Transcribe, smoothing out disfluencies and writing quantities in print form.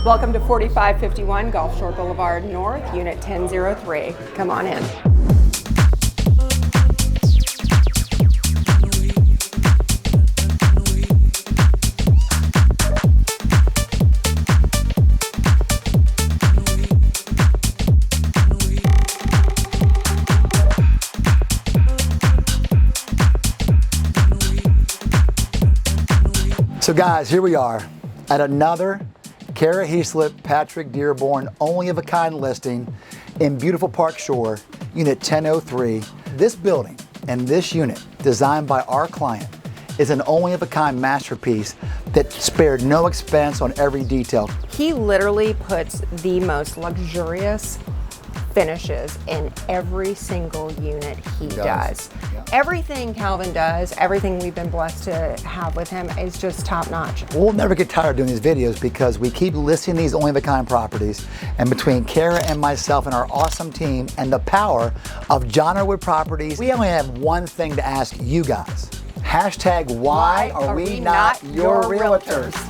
Welcome to 4551 Gulf Shore Boulevard North, Unit 1003. Come on in. So guys, here we are at another Kara Heaslip, Patrick Dearborn, only of a kind listing in beautiful Park Shore, Unit 1003. This building and this unit, designed by our client, is an only of a kind masterpiece that spared no expense on every detail. He literally puts the most luxurious finishes in every single unit he does. Yeah. Everything Calvin does, everything we've been blessed to have with him is just top notch. We'll never get tired of doing these videos because we keep listing these only of a kind properties, and between Kara and myself and our awesome team and the power of John Erwood Properties, we only have one thing to ask you guys. Hashtag why are we not your realtors?